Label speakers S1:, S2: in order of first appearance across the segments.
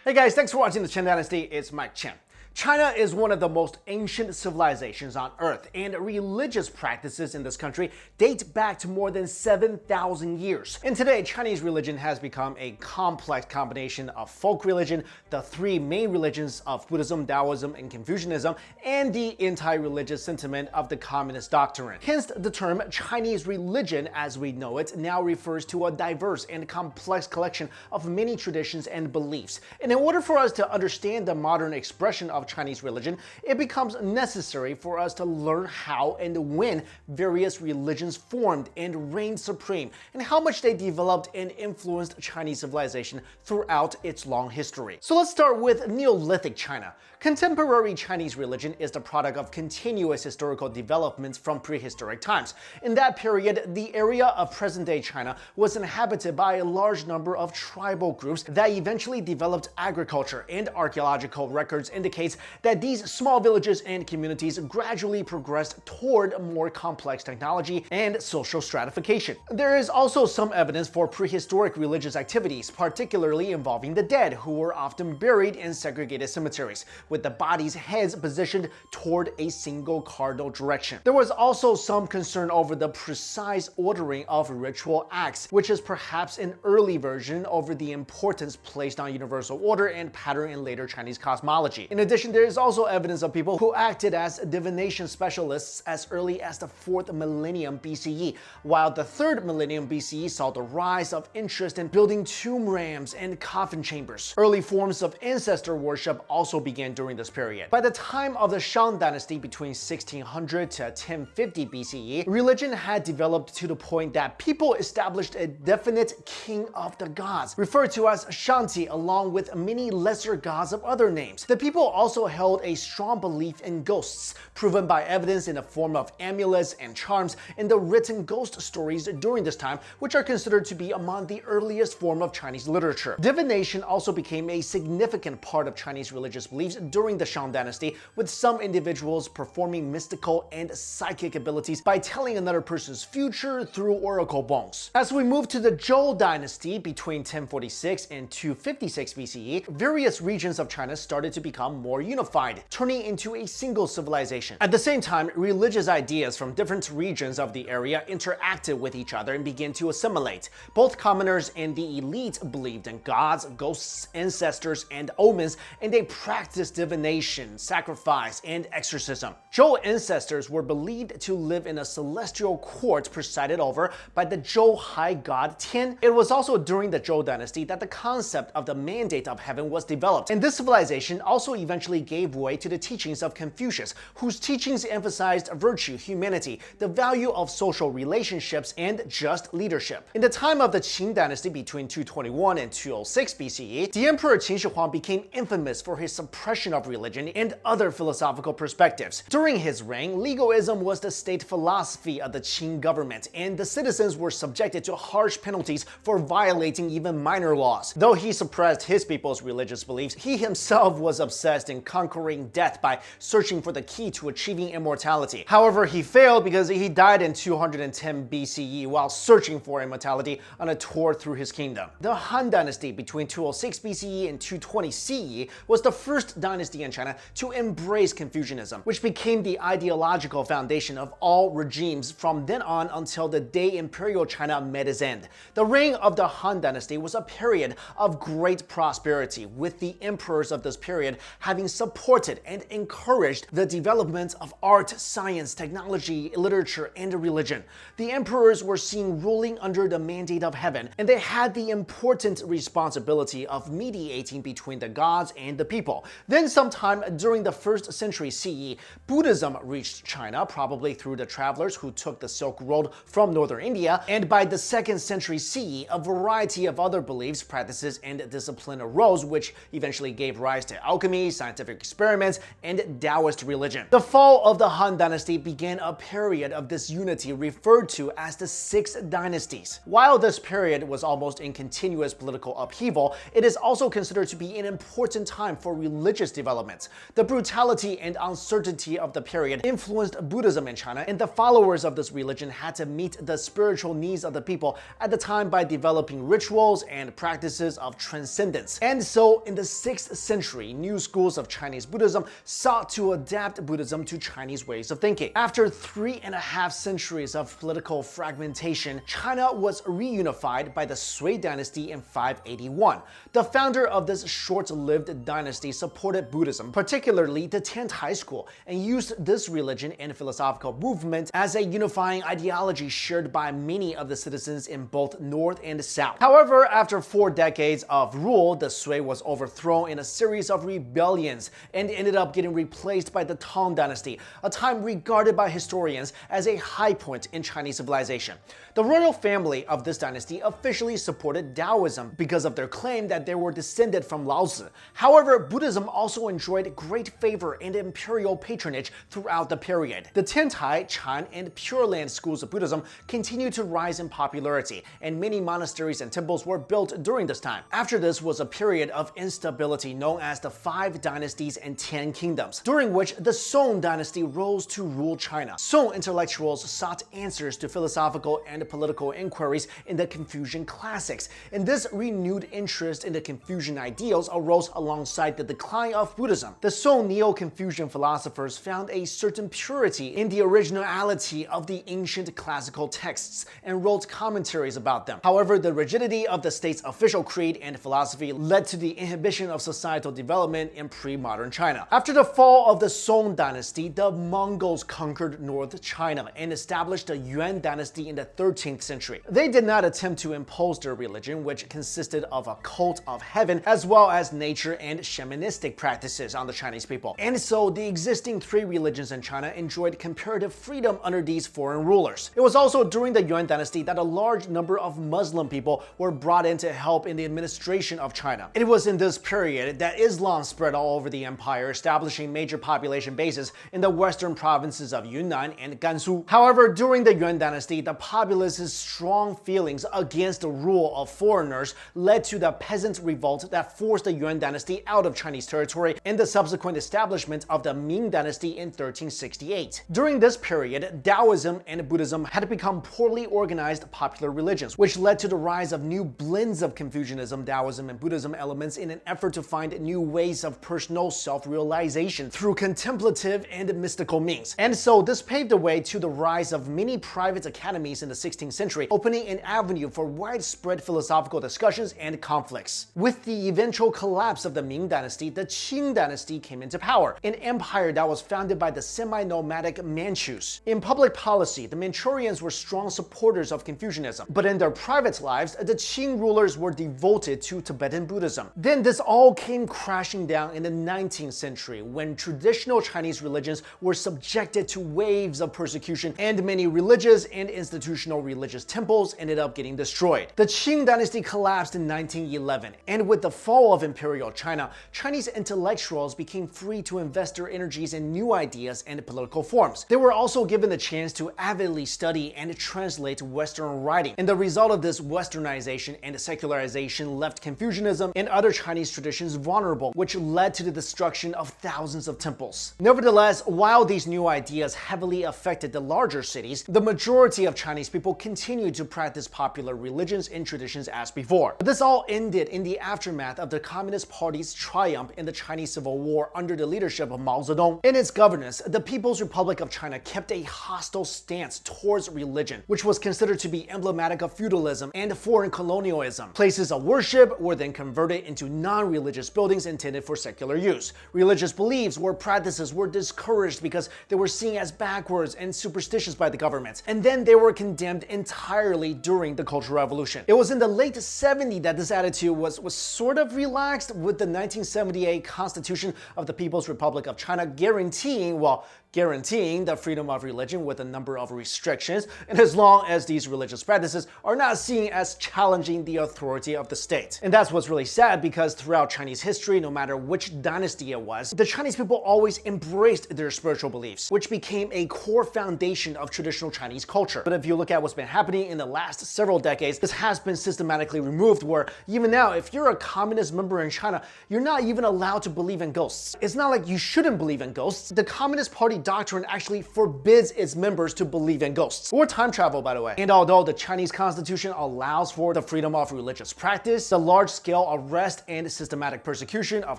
S1: Hey guys, thanks for watching the Qin Dynasty. It's Mike Chen. China is one of the most ancient civilizations on Earth, and religious practices in this country date back to more than 7,000 years. And today, Chinese religion has become a complex combination of folk religion, the three main religions of Buddhism, Taoism, and Confucianism, and the anti-religious sentiment of the Communist doctrine. Hence, the term Chinese religion, as we know it, now refers to a diverse and complex collection of many traditions and beliefs. And in order for us to understand the modern expression of Chinese religion, it becomes necessary for us to learn how and when various religions formed and reigned supreme, and how much they developed and influenced Chinese civilization throughout its long history. So let's start with Neolithic China. Contemporary Chinese religion is the product of continuous historical developments from prehistoric times. In that period, the area of present-day China was inhabited by a large number of tribal groups that eventually developed agriculture, and archaeological records indicates that these small villages and communities gradually progressed toward more complex technology and social stratification. There is also some evidence for prehistoric religious activities, particularly involving the dead, who were often buried in segregated cemeteries, with the bodies' heads positioned toward a single cardinal direction. There was also some concern over the precise ordering of ritual acts, which is perhaps an early version over the importance placed on universal order and pattern in later Chinese cosmology. In addition, there is also evidence of people who acted as divination specialists as early as the 4th millennium BCE, while the 3rd millennium BCE saw the rise of interest in building tomb rams and coffin chambers. Early forms of ancestor worship also began during this period. By the time of the Shang dynasty between 1600 to 1050 BCE, religion had developed to the point that people established a definite king of the gods, referred to as Shangti, along with many lesser gods of other names. The people also held a strong belief in ghosts, proven by evidence in the form of amulets and charms in the written ghost stories during this time, which are considered to be among the earliest form of Chinese literature. Divination also became a significant part of Chinese religious beliefs during the Shang dynasty, with some individuals performing mystical and psychic abilities by telling another person's future through oracle bones. As we move to the Zhou dynasty between 1046 and 256 BCE, various regions of China started to become more unified, turning into a single civilization. At the same time, religious ideas from different regions of the area interacted with each other and began to assimilate. Both commoners and the elite believed in gods, ghosts, ancestors, and omens, and they practiced divination, sacrifice, and exorcism. Zhou ancestors were believed to live in a celestial court presided over by the Zhou high god Tian. It was also during the Zhou dynasty that the concept of the mandate of heaven was developed, and this civilization also eventually gave way to the teachings of Confucius, whose teachings emphasized virtue, humanity, the value of social relationships, and just leadership. In the time of the Qin dynasty between 221 and 206 BCE, the Emperor Qin Shi Huang became infamous for his suppression of religion and other philosophical perspectives. During his reign, legalism was the state philosophy of the Qin government, and the citizens were subjected to harsh penalties for violating even minor laws. Though he suppressed his people's religious beliefs, he himself was obsessed in conquering death by searching for the key to achieving immortality. However, he failed because he died in 210 BCE while searching for immortality on a tour through his kingdom. The Han dynasty between 206 BCE and 220 CE was the first dynasty in China to embrace Confucianism, which became the ideological foundation of all regimes from then on until the day Imperial China met its end. The reign of the Han dynasty was a period of great prosperity, with the emperors of this period having supported and encouraged the development of art, science, technology, literature, and religion. The emperors were seen ruling under the mandate of heaven, and they had the important responsibility of mediating between the gods and the people. Then sometime during the 1st century CE, Buddhism reached China, probably through the travelers who took the Silk Road from northern India, and by the 2nd century CE, a variety of other beliefs, practices, and discipline arose, which eventually gave rise to alchemy, scientific scientific experiments, and Taoist religion. The fall of the Han Dynasty began a period of disunity referred to as the Six Dynasties. While this period was almost in continuous political upheaval, it is also considered to be an important time for religious development. The brutality and uncertainty of the period influenced Buddhism in China, and the followers of this religion had to meet the spiritual needs of the people at the time by developing rituals and practices of transcendence. And so, in the 6th century, new schools of Chinese Buddhism sought to adapt Buddhism to Chinese ways of thinking. After 3.5 centuries of political fragmentation, China was reunified by the Sui dynasty in 581. The founder of this short-lived dynasty supported Buddhism, particularly the Tiantai school, and used this religion and philosophical movement as a unifying ideology shared by many of the citizens in both North and South. However, after 4 decades of rule, the Sui was overthrown in a series of rebellions and ended up getting replaced by the Tang dynasty, a time regarded by historians as a high point in Chinese civilization. The royal family of this dynasty officially supported Taoism because of their claim that they were descended from Laozi. However, Buddhism also enjoyed great favor and imperial patronage throughout the period. The Tiantai, Chan, and Pure Land schools of Buddhism continued to rise in popularity, and many monasteries and temples were built during this time. After this was a period of instability known as the 5 Dynasties and 10 Kingdoms, during which the Song dynasty rose to rule China. Song intellectuals sought answers to philosophical and political inquiries in the Confucian classics, and this renewed interest in the Confucian ideals arose alongside the decline of Buddhism. The Song Neo-Confucian philosophers found a certain purity in the originality of the ancient classical texts and wrote commentaries about them. However, the rigidity of the state's official creed and philosophy led to the inhibition of societal development in pre-modern China. After the fall of the Song dynasty, the Mongols conquered North China and established the Yuan dynasty in the 13th century. They did not attempt to impose their religion, which consisted of a cult of heaven as well as nature and shamanistic practices on the Chinese people. And so the existing 3 religions in China enjoyed comparative freedom under these foreign rulers. It was also during the Yuan dynasty that a large number of Muslim people were brought in to help in the administration of China. It was in this period that Islam spread all over the empire, establishing major population bases in the western provinces of Yunnan and Gansu. However, during the Yuan dynasty, the populace's strong feelings against the rule of foreigners led to the peasant revolt that forced the Yuan dynasty out of Chinese territory and the subsequent establishment of the Ming dynasty in 1368. During this period, Taoism and Buddhism had become poorly organized popular religions, which led to the rise of new blends of Confucianism, Taoism, and Buddhism elements in an effort to find new ways of personal self-realization through contemplative and mystical means. And so this paved the way to the rise of many private academies in the 16th century, opening an avenue for widespread philosophical discussions and conflicts. With the eventual collapse of the Ming dynasty, the Qing dynasty came into power, an empire that was founded by the semi-nomadic Manchus. In public policy, the Manchurians were strong supporters of Confucianism, but in their private lives, the Qing rulers were devoted to Tibetan Buddhism. Then this all came crashing down in the 19th century, when traditional Chinese religions were subjected to waves of persecution, and many religious and institutional religious temples ended up getting destroyed. The Qing dynasty collapsed in 1911, and with the fall of Imperial China, Chinese intellectuals became free to invest their energies in new ideas and political forms. They were also given the chance to avidly study and translate Western writing, and the result of this westernization and secularization left Confucianism and other Chinese traditions vulnerable, which led to the destruction of thousands of temples. Nevertheless, while these new ideas heavily affected the larger cities, the majority of Chinese people continued to practice popular religions and traditions as before. But this all ended in the aftermath of the Communist Party's triumph in the Chinese Civil War under the leadership of Mao Zedong. In its governance, the People's Republic of China kept a hostile stance towards religion, which was considered to be emblematic of feudalism and foreign colonialism. Places of worship were then converted into non-religious buildings intended for secular use. Religious beliefs or practices were discouraged because they were seen as backwards and superstitious by the government, and then they were condemned entirely during the Cultural Revolution. It was in the late 70s that this attitude was sort of relaxed, with the 1978 Constitution of the People's Republic of China guaranteeing, well, guaranteeing the freedom of religion with a number of restrictions, and as long as these religious practices are not seen as challenging the authority of the state. And that's what's really sad, because throughout Chinese history, no matter which dynasty it was, the Chinese people always embraced their spiritual beliefs, which became a core foundation of traditional Chinese culture. But if you look at what's been happening in the last several decades, this has been systematically removed, where even now, if you're a communist member in China, you're not even allowed to believe in ghosts. It's not like you shouldn't believe in ghosts. The Communist Party doctrine actually forbids its members to believe in ghosts or time travel, by the way. And although the Chinese constitution allows for the freedom of religious practice, the large-scale arrest and systematic persecution of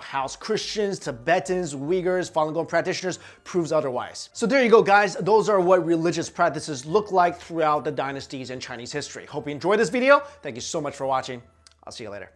S1: house Christians, Tibetans, Uyghurs, Falun Gong practitioners proves otherwise. So there you go, guys. Those are what religious practices look like throughout the dynasties in Chinese history. Hope you enjoyed this video. Thank you so much for watching. I'll see you later.